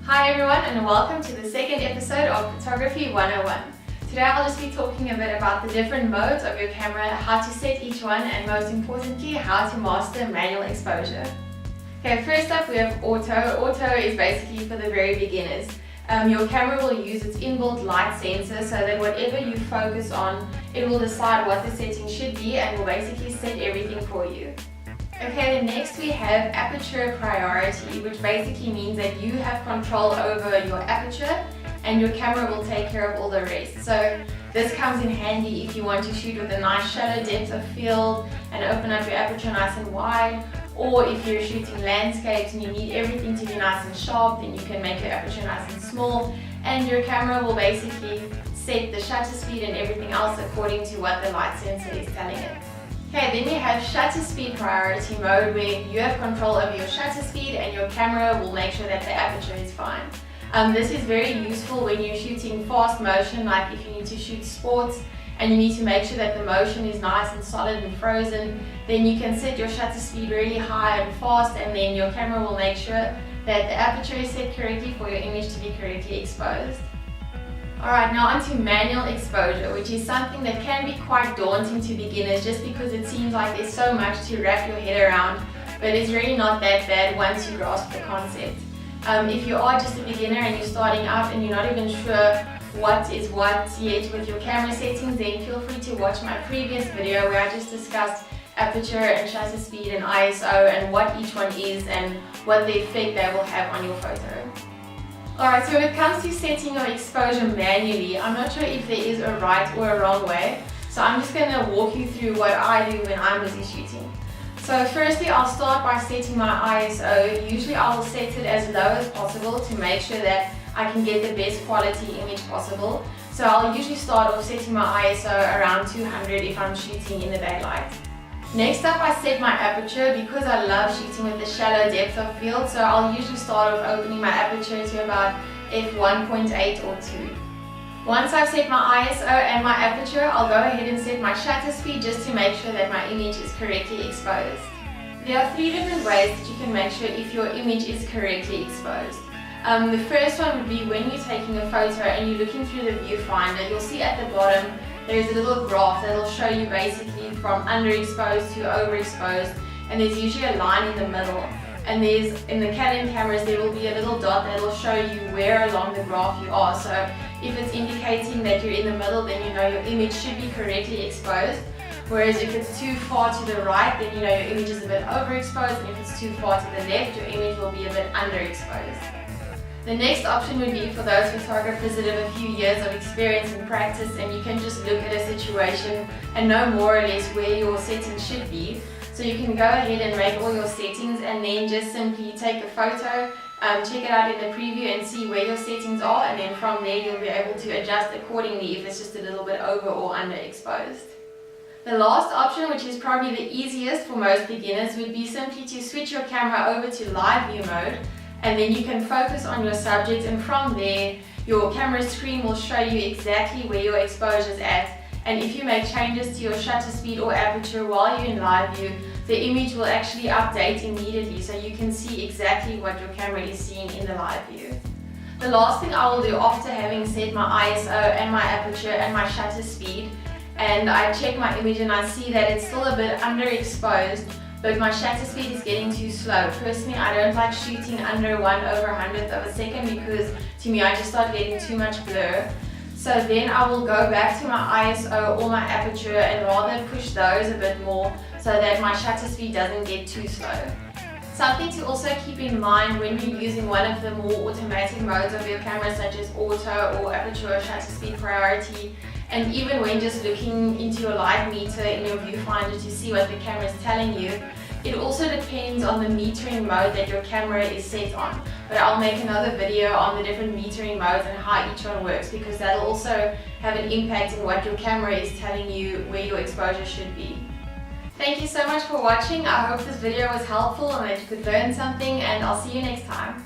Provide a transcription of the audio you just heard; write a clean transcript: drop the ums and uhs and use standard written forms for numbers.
Hi everyone and welcome to the second episode of Photography 101. Today I'll just be talking a bit about the different modes of your camera, how to set each one, and most importantly, how to master manual exposure. Okay, first up we have auto. Auto is basically for the very beginners. Your camera will use its inbuilt light sensor so that whatever you focus on, it will decide what the setting should be and will basically set everything for you. Okay, then next we have aperture priority, which basically means that you have control over your aperture and your camera will take care of all the rest. So this comes in handy if you want to shoot with a nice shallow depth of field and open up your aperture nice and wide, or if you're shooting landscapes and you need everything to be nice and sharp, then you can make your aperture nice and small and your camera will basically set the shutter speed and everything else according to what the light sensor is telling it. Okay, then we have shutter speed priority mode where you have control over your shutter speed and your camera will make sure that the aperture is fine. This is very useful when you're shooting fast motion, like if you need to shoot sports and you need to make sure that the motion is nice and solid and frozen, then you can set your shutter speed really high and fast and then your camera will make sure that the aperture is set correctly for your image to be correctly exposed. Alright, now onto manual exposure, which is something that can be quite daunting to beginners just because it seems like there's so much to wrap your head around, but it's really not that bad once you grasp the concept. If you are just a beginner and you're starting out and you're not even sure what is what yet with your camera settings, then feel free to watch my previous video where I just discussed aperture and shutter speed and ISO and what each one is and what the effect they will have on your photo. Alright, so when it comes to setting your exposure manually, I'm not sure if there is a right or a wrong way, so I'm just going to walk you through what I do when I'm busy shooting. So firstly, I'll start by setting my ISO. Usually I will set it as low as possible to make sure that I can get the best quality image possible. So I'll usually start off setting my ISO around 200 if I'm shooting in the daylight. Next up, I set my aperture because I love shooting with the shallow depth of field, so I'll usually start off opening my aperture to about f1.8 or 2. Once I've set my ISO and my aperture, I'll go ahead and set my shutter speed just to make sure that my image is correctly exposed. There are 3 different ways that you can make sure if your image is correctly exposed. The first one would be when you're taking a photo and you're looking through the viewfinder, you'll see at the bottom there's a little graph that will show you basically from underexposed to overexposed, and there's usually a line in the middle. And in the Canon cameras there will be a little dot that will show you where along the graph you are. So if it's indicating that you're in the middle, then you know your image should be correctly exposed. Whereas if it's too far to the right, then you know your image is a bit overexposed, and if it's too far to the left, your image will be a bit underexposed. The next option would be for those photographers that have a few years of experience and practice, and you can just look at a situation and know more or less where your settings should be. So you can go ahead and make all your settings and then just simply take a photo, check it out in the preview and see where your settings are, and then from there you'll be able to adjust accordingly if it's just a little bit over or underexposed. The last option, which is probably the easiest for most beginners, would be simply to switch your camera over to live view mode, and then you can focus on your subject, and from there your camera screen will show you exactly where your exposure is at, and if you make changes to your shutter speed or aperture while you're in live view, the image will actually update immediately so you can see exactly what your camera is seeing in the live view. The last thing I will do after having set my ISO and my aperture and my shutter speed, and I check my image and I see that it's still a bit underexposed, but my shutter speed is getting too slow. Personally, I don't like shooting under 1/100th of a second because to me I just start getting too much blur. So then I will go back to my ISO or my aperture and rather push those a bit more so that my shutter speed doesn't get too slow. Something to also keep in mind when you're using one of the more automatic modes of your camera, such as auto or aperture or shutter speed priority, and even when just looking into your light meter in your viewfinder to see what the camera is telling you, it also depends on the metering mode that your camera is set on. But I'll make another video on the different metering modes and how each one works, because that'll also have an impact on what your camera is telling you where your exposure should be. Thank you so much for watching. I hope this video was helpful and that you could learn something, and I'll see you next time.